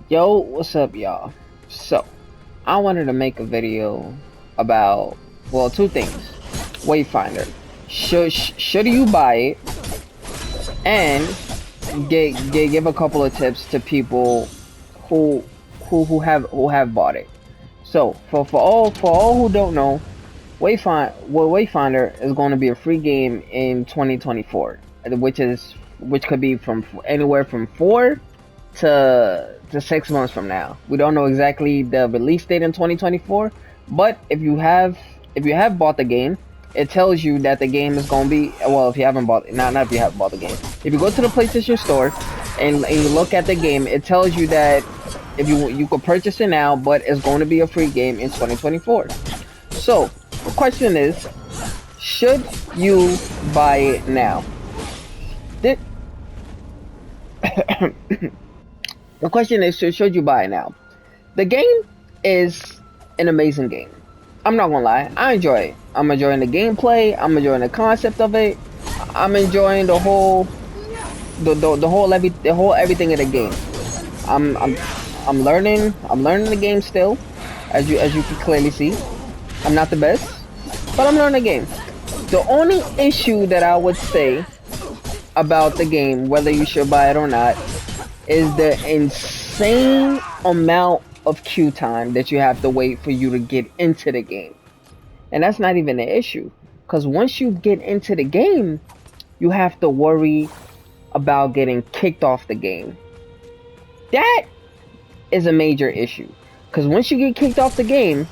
Yo, what's up, y'all? So, I wanted to make a video about, well, two things. Wayfinder. Should you buy it? And give a couple of tips to people who who have bought it. So, for all who don't know, Wayfinder is going to be a free game in 2024, which could be from anywhere from 4 to 6 months from now. We don't know exactly the release date in 2024, but if you have bought the game, it tells you that the game is going to be, well, if you haven't bought, not if you haven't bought the game. If you go to the PlayStation Store and you look at the game, it tells you that if you could purchase it now, but it's going to be a free game in 2024. So the question is, should you buy it now? Did The question is, should you buy it now? The game is an amazing game. I'm not gonna lie, I enjoy it. I'm enjoying the gameplay. I'm enjoying the concept of it. I'm enjoying the whole everything of the game. I'm I'm I'm learning. I'm learning the game still, as you can clearly see. I'm not the best, but I'm learning the game. The only issue that I would say about the game, whether you should buy it or not, is the insane amount of queue time that you have to wait for you to get into the game. And that's not even an issue, because once you get into the game, you have to worry about getting kicked off the game. That is a major issue, because once you get kicked off the game,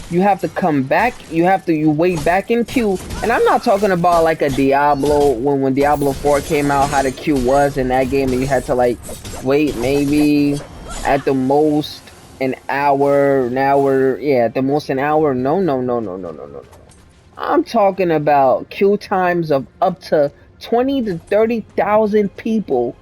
you have to come back. You wait back in queue. And I'm not talking about like a Diablo, when Diablo 4 came out, how the queue was in that game, and you had to like wait maybe at the most an hour, yeah, at the most an hour. No, no, no, no, no, no, no, no. I'm talking about queue times of up to 20 to 30,000 people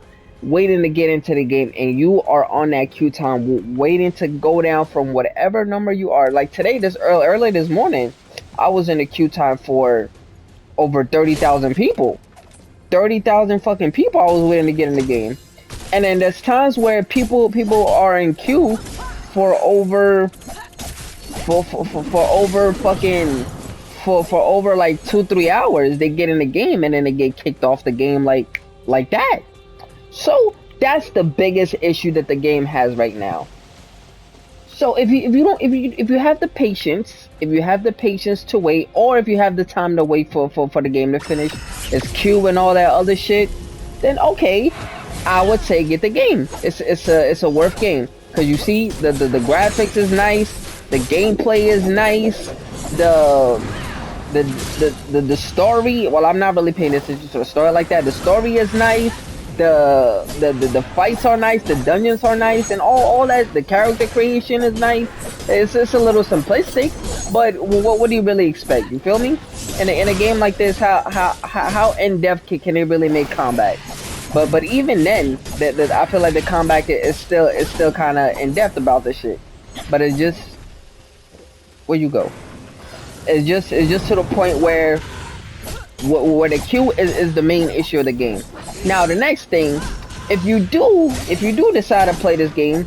waiting to get into the game, and you are on that queue time waiting to go down from whatever number you are. Like today, this early this morning, I was in the queue time for over 30,000 people. 30,000 fucking people I was waiting to get in the game. And then there's times where people are in queue for over for over fucking for over like 2-3 hours. They get in the game and then they get kicked off the game like that. So that's the biggest issue that the game has right now. So if you have the patience, if you have the patience to wait, or if you have the time to wait for the game to finish, it's queue and all that other shit, then okay, I would say get the game. It's a worth game, because you see the graphics is nice, the gameplay is nice, the story. Well, I'm not really paying attention to the story like that. The story is nice. The fights are nice, the dungeons are nice, and all that. The character creation is nice. It's a little simplistic, but what do you really expect? You feel me? In a game like this, how in depth can they really make combat? But even then, I feel like the combat is still kind of in depth about this shit. But it's just, where you go. It's just to the point where the queue is the main issue of the game. Now the next thing, if you do decide to play this game,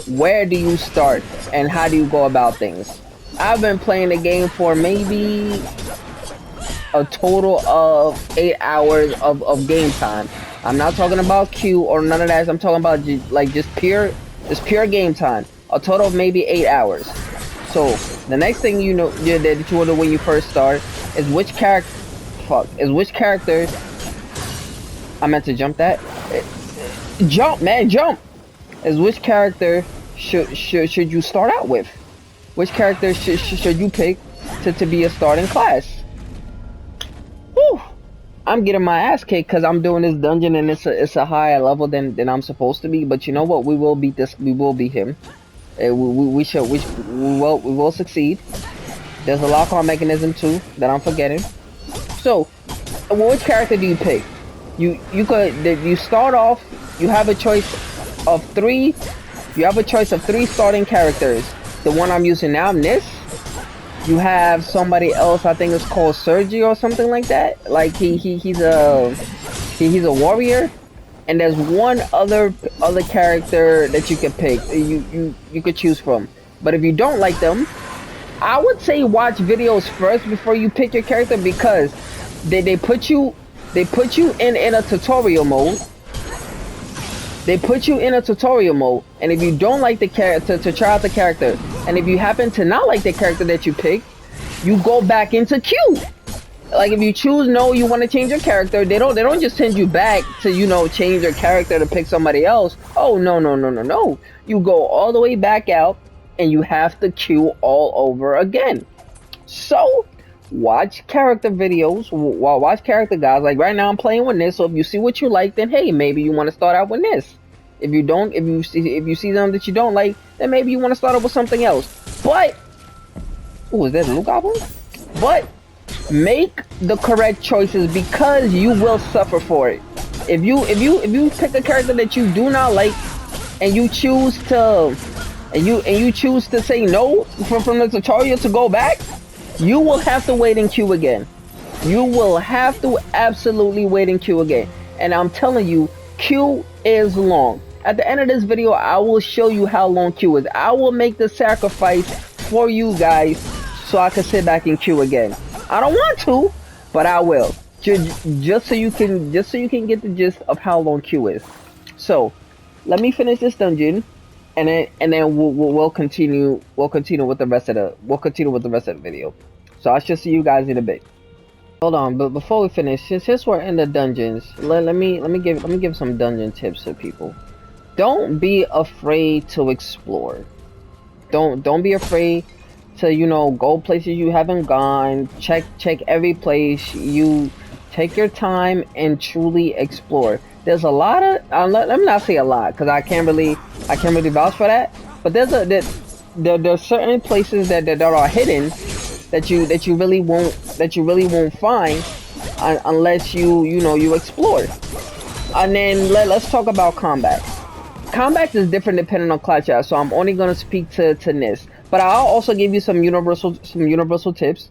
where do you start and how do you go about things? I've been playing the game for maybe a total of 8 hours of game time. I'm not talking about queue or none of that. I'm talking about just pure game time. A total of maybe 8 hours. So the next thing you know that you want to when you first start is which character. I meant to jump that. Jump, man, jump. Is which character should you start out with? Which character should you pick to be a starting class? Whew. I'm getting my ass kicked because I'm doing this dungeon and it's a higher level than I'm supposed to be. But you know what? We will beat this. We will beat him. We will succeed. There's a lock-on mechanism too that I'm forgetting. So, which character do you pick? You start off. You have a choice of three. You have a choice of 3 starting characters. The one I'm using now, Nis. You have somebody else. I think it's called Sergi or something like that. Like he's a warrior. and there's one other character that you can pick. You could choose from. But if you don't like them, I would say watch videos first before you pick your character, because they put you in a tutorial mode. They put you in a tutorial mode, and if you don't like the character, to try out the character, and if you happen to not like the character that you picked, you go back into queue. Like if you choose no, you want to change your character, they don't just send you back to, you know, change your character to pick somebody else. Oh no no no no no! You go all the way back out, and you have to queue all over again. So watch character videos, watch character guys. Like right now I'm playing with this, so if you see what you like, then hey, maybe you want to start out with this. If you don't, if you see them that you don't like, then maybe you want to start out with something else. But oh, is that a blue goblin? But make the correct choices, because you will suffer for it. If you pick a character that you do not like, and you choose to say no from the tutorial to go back, you will have to wait in queue again. You will have to absolutely wait in queue again. And I'm telling you, queue is long. At the end of this video, I will show you how long queue is. I will make the sacrifice for you guys so I can sit back in queue again. I don't want to, but I will. Just so you can get the gist of how long queue is. So, let me finish this dungeon, and then we'll continue with the rest of the video. So I shall see you guys in a bit. Hold on, but before we finish, since we're in the dungeons, let me give some dungeon tips to people. Don't be afraid to explore. Don't be afraid to, you know, go places you haven't gone. Check every place. You take your time and truly explore. There's a lot of let me not say a lot, because I can't really vouch for that. But there's certain places that are hidden that you really won't find unless you explore. And then let's talk about combat. Combat is different depending on class, so I'm only gonna speak to Nis, but I'll also give you some universal tips.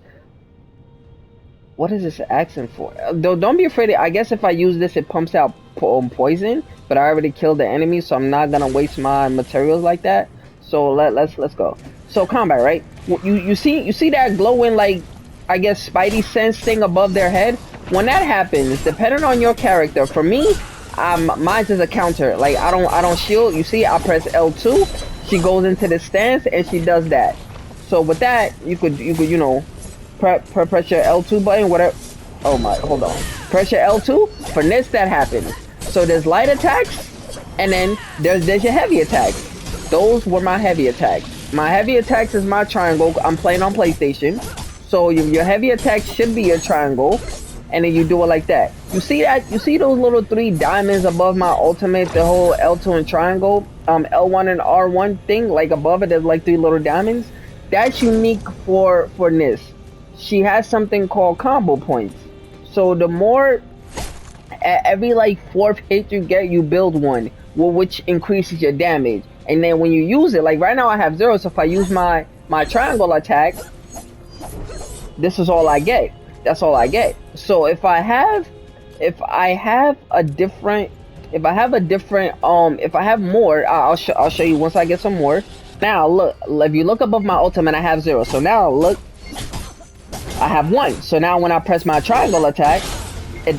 What is this accent for? Don't be afraid. I guess if I use this, it pumps out poison, but I already killed the enemy, so I'm not gonna waste my materials like that. So let's go. So combat, right? You see that glowing, like, I guess Spidey sense thing above their head? When that happens, depending on your character, for me, mine's is a counter. Like I don't shield. You see, I press L2, she goes into the stance and she does that. So with that, you could press your L2 button, whatever. Oh my, hold on. Press your L2 for this, that happens. So there's light attacks, and then there's your heavy attacks. Those were my heavy attacks. My heavy attacks is my triangle. I'm playing on PlayStation, so your heavy attacks should be your triangle, and then you do it like that. You see that? You see those little 3 diamonds above my ultimate, the whole L2 and triangle, L1 and R1 thing, like above it, there's like 3 little diamonds. That's unique for Nis. She has something called combo points. So the more, every like 4th hit you get, you build one, which increases your damage. And then when you use it, like right now I have 0, so if I use my triangle attack, this is all I get. That's all I get. So if I have more, I'll show you once I get some more. Now look, if you look above my ultimate, I have 0. So now look, I have 1. So now when I press my triangle attack,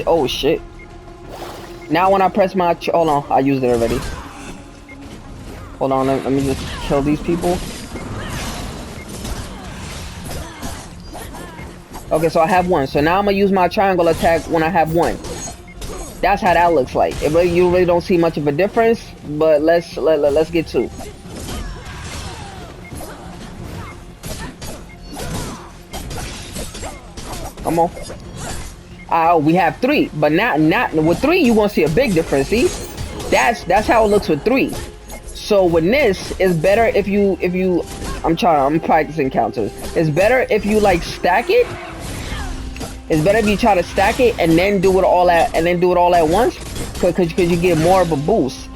oh shit. Now when I press my, hold on, I used it already. Hold on, let me just kill these people. Okay, so I have 1. So now I'm gonna use my triangle attack when I have 1. That's how that looks like. You really don't see much of a difference, but let's get to. Come on. We have 3, but not with 3 you gonna see a big difference. See, that's how it looks with 3. So with this, it's better if you I'm practicing counters. It's better if you like stack it. It's better if you try to stack it and then do it all at once, because you get more of a boost.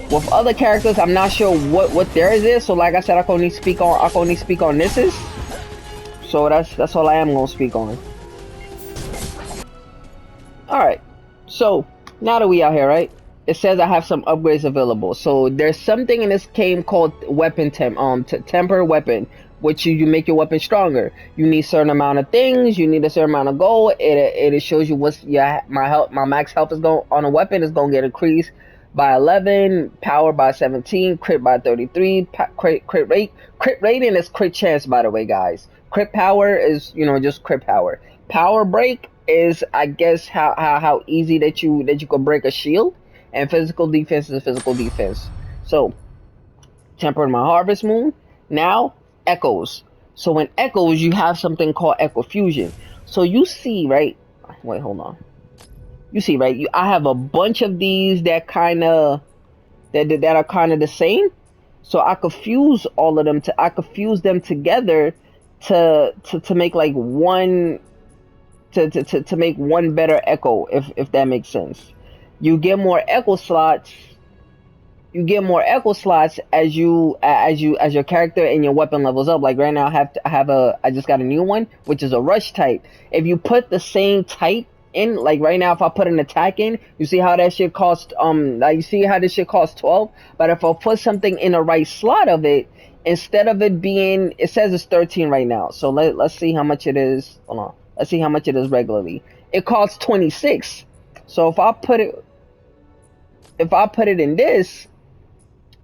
With other characters, I'm not sure what theirs is. So like I said, I can only speak on Nis's. So that's all I am gonna speak on. Alright, so Now that we out here, right? It says I have some upgrades available. So there's something in this game called weapon temper weapon, which you make your weapon stronger. You need certain amount of things. You need a certain amount of gold. It shows you what's my max health is going on a weapon is going to get increased by 11, power by 17, crit by 33, crit rating is crit chance, by the way, guys. Crit power is, just crit power. Power break is, I guess, how easy that you could break a shield, and physical defense is physical defense. So, temper my harvest moon. Now, echoes. So in echoes, you have something called echo fusion. So you see, right? Wait, hold on. You see, right? I have a bunch of these that are kind of the same. So I could fuse all of them I could fuse them together to make like one to make one better echo, if that makes sense. You get more echo slots. You get more echo slots as your character and your weapon levels up. Like right now, I just got a new one, which is a rush type. If you put the same type in, like right now, if I put an attack in, you see how that shit costs like you see how this shit costs 12. But if I put something in the right slot of it, instead of it being, it says it's 13 right now. So let's see how much it is. Hold on. Let's see how much it is regularly. It costs 26. So if I put it in this,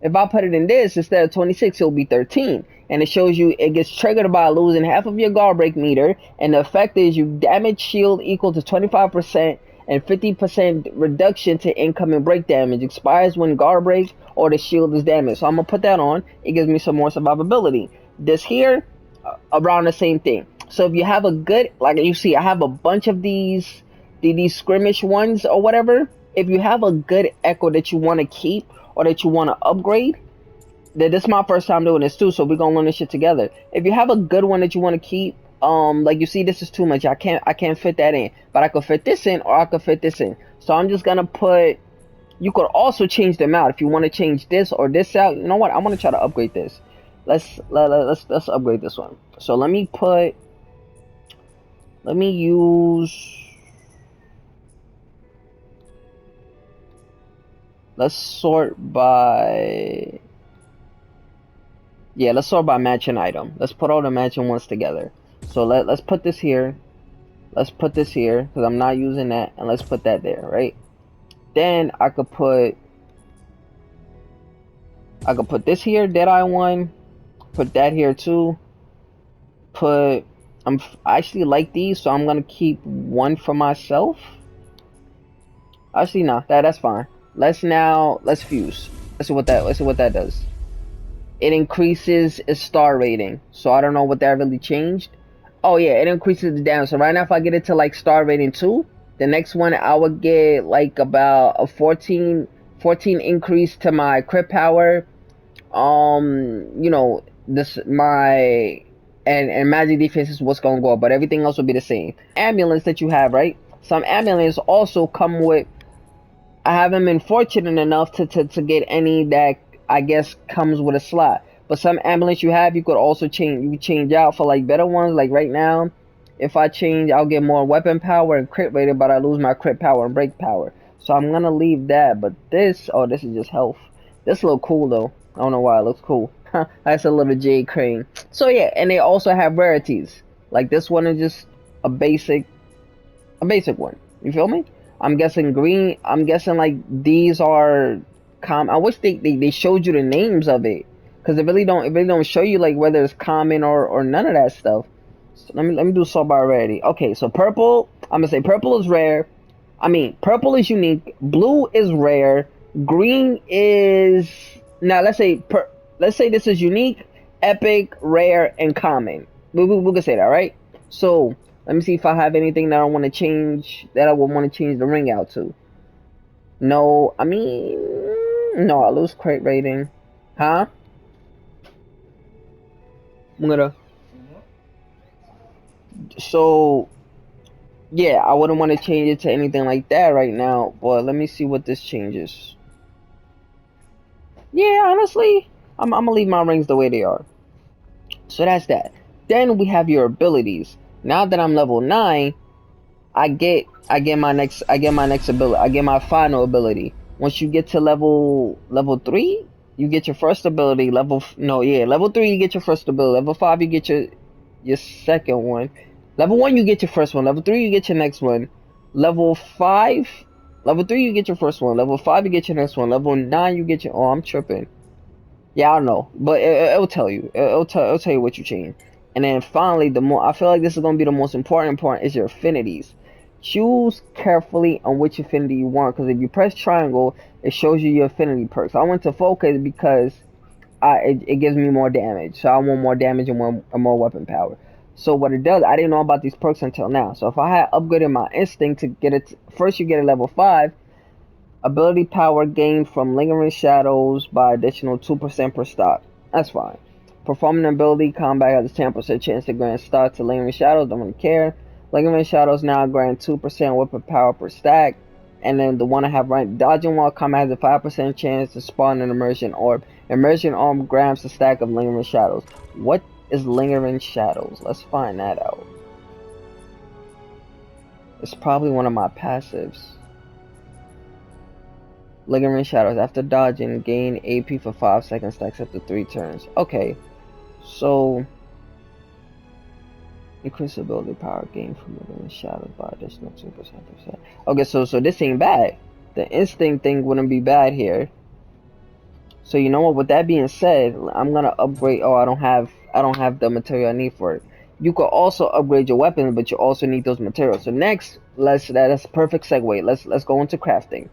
instead of 26, it'll be 13. And it shows you it gets triggered by losing half of your guard break meter. And the effect is you damage shield equal to 25% and 50% reduction to incoming break damage. Expires when guard break or the shield is damaged. So I'm going to put that on. It gives me some more survivability. This here, around the same thing. So if you have a good, like you see, I have a bunch of these skirmish ones or whatever. If you have a good echo that you want to keep, or that you want to upgrade, this is my first time doing this too, so we're gonna learn this shit together. If you have a good one that you want to keep, like you see, this is too much. I can't fit that in, but I could fit this in, or I could fit this in. So I'm just gonna put. You could also change them out if you want to change this or this out. You know what? I want to try to upgrade this. Let's upgrade this one. So let me use. Let's sort by. Yeah, let's sort by matching item. Let's put all the matching ones together. So let's put this here. Let's put this here because I'm not using that, and let's put that there, right? Then I could put this here, Deadeye one. Put that here too. I actually like these, so I'm gonna keep one for myself. Actually, no, that's fine. Let's fuse. Let's see what that does. It increases its star rating. So I don't know what that really changed. Oh yeah, it increases the damage. So right now if I get it to like star rating 2, the next one I would get like about a 14 increase to my crit power. This my and magic defense is what's gonna go up, but everything else will be the same. Ambulance that you have, right? Some ambulance also come with. I haven't been fortunate enough to get any that I guess comes with a slot. But some ambulance you have, you could also change out for like better ones. Like right now, if I change, I'll get more weapon power and crit rated, but I lose my crit power and break power. So I'm gonna leave that. But this is just health. This look cool though. I don't know why it looks cool. That's a little jade crane. So yeah, and they also have rarities. Like this one is just a basic one. You feel me? I'm guessing green. I'm guessing like these are common. I wish they showed you the names of it, because it really don't show you like whether it's common or none of that stuff. So let me do sort by rarity. Okay, so purple. I'm gonna say purple is rare. I mean purple is unique. Blue is rare. Green is now. Let's say this is unique, epic, rare, and common. We can say that, right? So let me see if I have anything that I want to change, that I would want to change the ring out to. No, I mean, no, I lose crit rating. Huh? I'm gonna. So, yeah, I wouldn't want to change it to anything like that right now. But let me see what this changes. Yeah, honestly, I'm gonna leave my rings the way they are. So that's that. Then we have your abilities. Now that I'm level 9, I get my next ability. I get my final ability. Once you get to level 3, you get your first ability. Level 3 you get your first ability. Level 5 you get your second one. Level 1 you get your first one. Level 3 you get your next one. Level 5, level 3 you get your first one. Level 5 you get your next one. Level 9 you get your. Oh, I'm tripping. Yeah, I don't know, but it'll tell you. It'll tell you what you change. And then finally, I feel like this is gonna be the most important part is your affinities. Choose carefully on which affinity you want, because if you press triangle, it shows you your affinity perks. I went to focus because it gives me more damage, so I want more damage and more weapon power. So what it does, I didn't know about these perks until now. So if I had upgraded my instinct to get it, first you get a level 5. Ability power gained from lingering shadows by additional 2% per stock. That's fine. Performing ability combat has a 10% chance to grant stock to lingering shadows. Don't really care. Lingering shadows now grant 2% weapon power per stack. And then the one I have right, dodging while combat has a 5% chance to spawn an immersion orb. Immersion orb grabs a stack of lingering shadows. What is lingering shadows? Let's find that out. It's probably one of my passives. Lingering shadows. After dodging, gain AP for 5 seconds, stacks up to 3 turns. Okay, so increase ability power gained from lingering shadows by additional 2%. Okay, so this ain't bad. The instinct thing wouldn't be bad here. So you know what? With that being said, I'm gonna upgrade. Oh, I don't have the material I need for it. You could also upgrade your weapons, but you also need those materials. So next, that's a perfect segue. Let's go into crafting.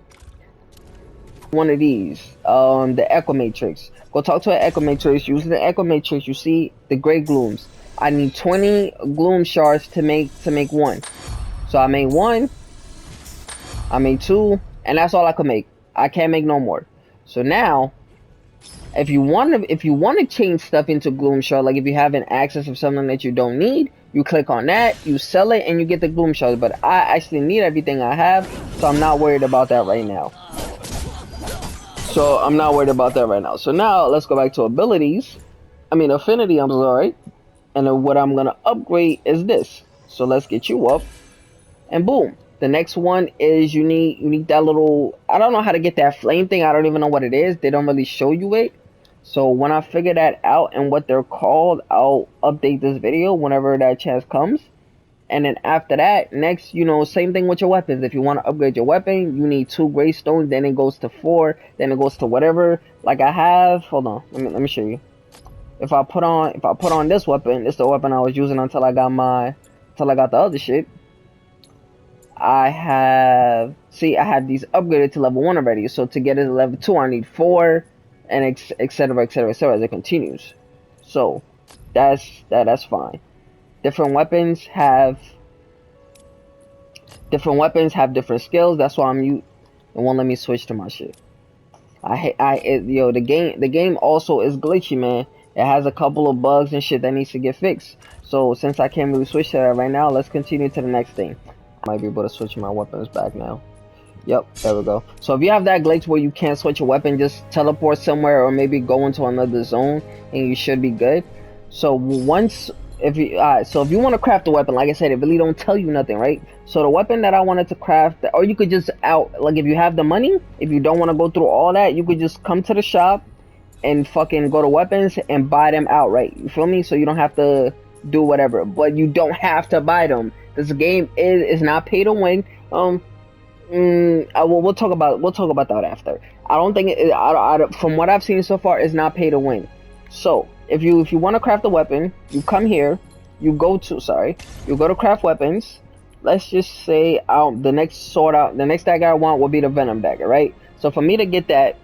One of these, the Echo Matrix. Go talk to an Echo Matrix. Using the Echo Matrix, you see the gray glooms. I need 20 gloom shards to make one. So I made one, I made 2, and that's all I could make. I can't make no more. So now, if you want to change stuff into gloom shard, like if you have an access of something that you don't need, you click on that, you sell it, and you get the gloom shards. But I actually need everything I have, so I'm not worried about that right now. So now let's go back to abilities. Affinity, I'm sorry. And then what I'm gonna upgrade is this. So let's get you up, and boom. The next one is you need that little. I don't know how to get that flame thing. I don't even know what it is. They don't really show you it. So when I figure that out and what they're called, I'll update this video whenever that chance comes. And then after that, next, same thing with your weapons. If you want to upgrade your weapon, you need 2 gray stones. Then it goes to 4. Then it goes to whatever. Like I have. Hold on. Let me show you. If I put on this weapon, it's the weapon I was using until I got the other shit. I have these upgraded to level 1 already. So to get it to level 2, I need 4, and etc. as it continues. So that's fine. Different weapons have different skills. That's why it won't let me switch to my shit. The game also is glitchy, man. It has a couple of bugs and shit that needs to get fixed. So since I can't really switch to that right now, let's continue to the next thing. I might be able to switch my weapons back now. Yep, there we go. So if you have that glitch where you can't switch your weapon, just teleport somewhere or maybe go into another zone and you should be good. So if you want to craft a weapon, like I said, it really don't tell you nothing, right? So the weapon that I wanted to craft, or you could just if you have the money, if you don't want to go through all that, you could just come to the shop and fucking go to weapons and buy them outright. You feel me? So you don't have to do whatever, but you don't have to buy them. This game is not pay to win. We'll talk about that after. I don't think from what I've seen so far, it's not pay to win. So if you want to craft a weapon, you come here, you go to craft weapons. Let's just say the next dagger I want will be the Venom dagger, right? So for me to get that,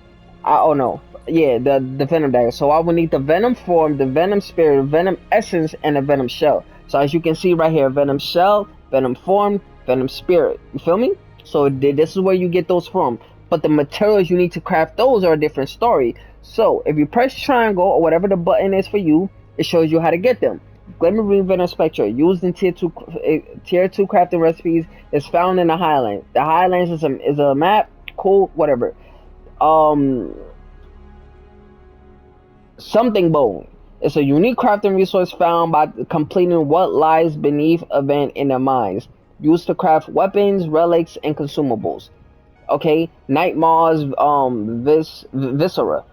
the Venom dagger. So I will need the Venom form, the Venom spirit, Venom essence, and the Venom shell. So as you can see right here, Venom shell, Venom form, Venom spirit. You feel me? So this is where you get those from. But the materials you need to craft those are a different story. So if you press triangle or whatever the button is for you, it shows you how to get them. Glimmering Venom Spectra, used in tier 2 crafting recipes, is found in the Highlands. The Highlands is a map. Cool, whatever. Something bone. It's a unique crafting resource found by completing what lies beneath event in the mines. used to craft weapons, relics, and consumables. Okay, Nightmare's viscera.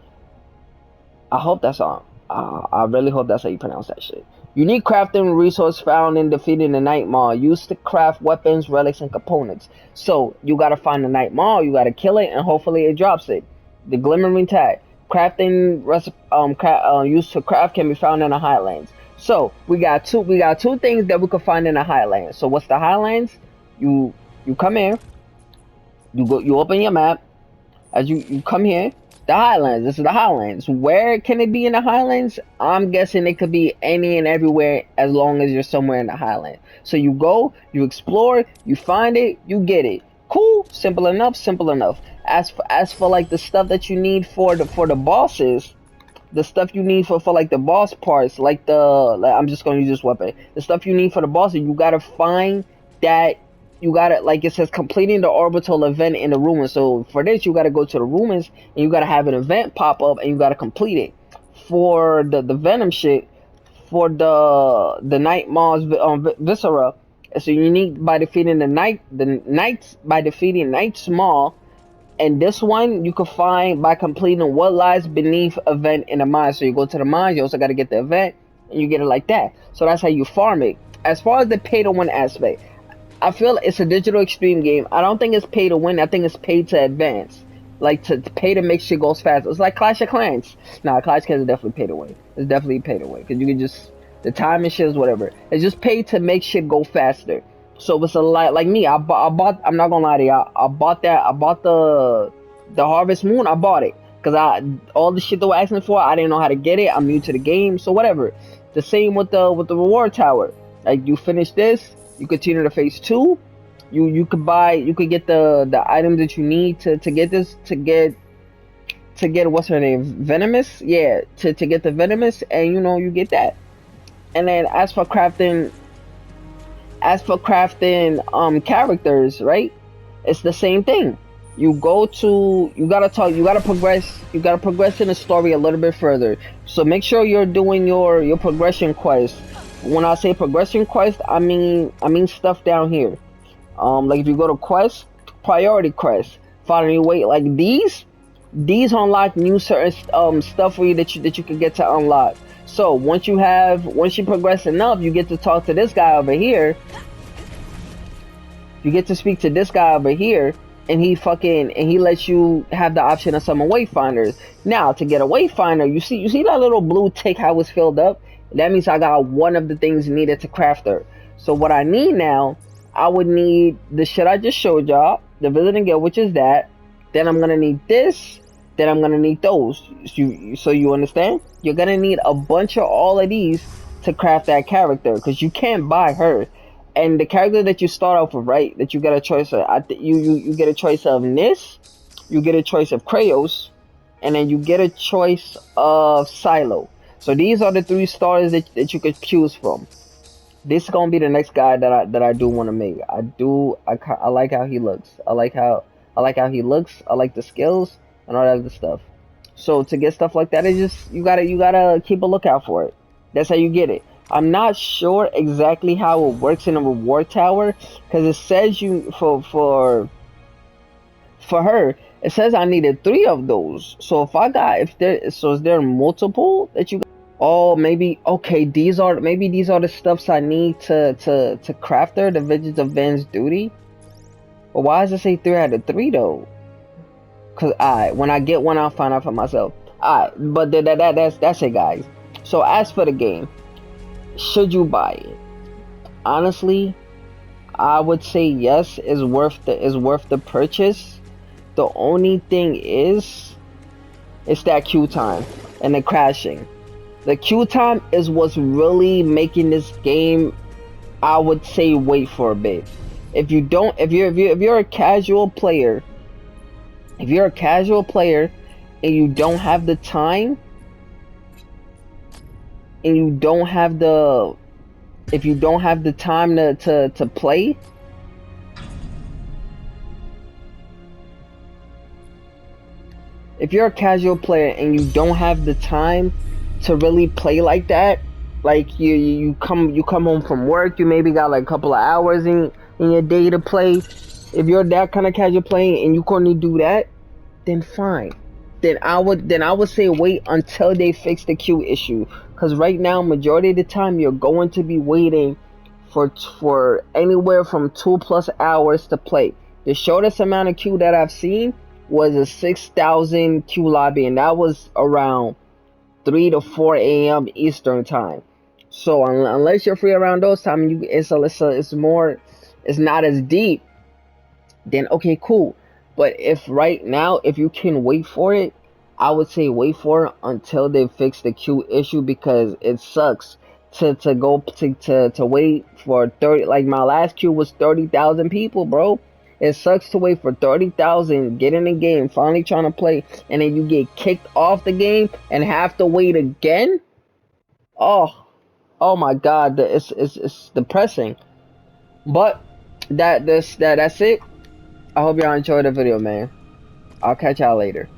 I hope that's on. I really hope that's how you pronounce that shit. Unique crafting resource found in defeating the Nightmare, used to craft weapons, relics, and components. So you gotta find the Nightmare, you gotta kill it, and hopefully it drops it. The glimmering tag. Crafting used to craft can be found in the Highlands. So we got two things that we could find in the Highlands. So what's the Highlands? You come here, you open your map, as you come here, the Highlands. This is the Highlands. Where can it be in the Highlands? I'm guessing it could be any and everywhere as long as you're somewhere in the Highland. So you go, you explore, you find it, you get it. Cool, simple enough, simple enough. As for like the stuff that you need for the bosses, the stuff you need for like the boss parts, I'm just gonna use this weapon. The stuff you need for the bosses, you gotta find that. You gotta, like it says, completing the orbital event in the ruins. So for this, you gotta go to the ruins and you gotta have an event pop up and you gotta complete it. For the venom shit, for the Nightmare's viscera, it's unique by defeating the knights by defeating Knight Maw. And this one you can find by completing what lies beneath event in the mine. So you go to the mines, you also got to get the event, and you get it like that. So that's how you farm it. As far as the pay to win aspect, I feel it's a digital extreme game. I don't think it's pay to win. I think it's pay to advance. Like to pay to make shit goes faster. It's like Clash of Clans. Nah, Clash of Clans is definitely pay to win. It's definitely pay to win because you can just the time and shit is whatever. It's just pay to make shit go faster. So it's a lot like me. I bought. I'm not gonna lie to you. I bought that. I bought the Harvest Moon. I bought it because all the shit they were asking for. I didn't know how to get it. I'm new to the game, so whatever. The same with the reward tower. Like you finish this, you continue to phase 2. You could get the items that you need to get this to get what's her name, Venomous. Yeah, to get the Venomous, and you get that. And then as for crafting characters, right? It's the same thing. You gotta progress in the story a little bit further. So make sure you're doing your progression quest. When I say progression quest, I mean stuff down here. Like if you go to quest, priority quest, find a new way. Like these unlock new certain stuff for you that you can get to unlock. So once you progress enough, you get to talk to this guy over here. You get to speak to this guy over here, and he lets you have the option of summon Wayfinders. Now to get a Wayfinder, you see that little blue tick how it's filled up? That means I got one of the things needed to craft her. So what I need now, I would need the shit I just showed y'all, the Visiting Guild, which is that. Then I'm gonna need this. Then I'm gonna need those. So you understand? You're gonna need a bunch of all of these to craft that character, because you can't buy her. And the character that you start off with, right? That you get a choice of. You get a choice of Nis, you get a choice of Kraos, and then you get a choice of Silo. So these are the 3 starters that you could choose from. This is gonna be the next guy that I do want to make. I like how he looks. I like how he looks. I like the skills and all that other stuff. So to get stuff like that, it's just you gotta keep a lookout for it. That's how you get it. I'm not sure exactly how it works in a reward tower, because it says for her, it says I needed 3 of those. So is there multiple that you? Oh, maybe okay. These are the stuffs I need to craft her, the Vengeance of Van's Duty. But why does it say 3 out of 3 though? Cause when I get one, I'll find out for myself. But that's it, guys. So as for the game, should you buy it? Honestly, I would say yes. Is worth the purchase. The only thing is, it's that queue time and the crashing. The queue time is what's really making this game, I would say, wait for a bit. If you're a casual player, and you don't have the time, and you don't have the time to play, if you're a casual player and you don't have the time to really play like that, like you come home from work, you maybe got like a couple of hours, and in your day to play, if you're that kind of casual playing and you can only do that, then fine. Then I would say wait until they fix the queue issue. Cause right now, majority of the time, you're going to be waiting for anywhere from 2+ hours to play. The shortest amount of queue that I've seen was a 6,000 queue lobby, and that was around 3 to 4 a.m. Eastern time. So unless you're free around those time, it's more, it's not as deep, then okay, cool. But if right now, if you can wait for it, I would say wait for it until they fix the queue issue, because it sucks to wait for 30. Like my last queue was 30,000 people, bro. It sucks to wait for 30,000, get in the game, finally trying to play, and then you get kicked off the game and have to wait again. Oh, oh my God, it's depressing. But that's it. I hope y'all enjoyed the video, man. I'll catch y'all later.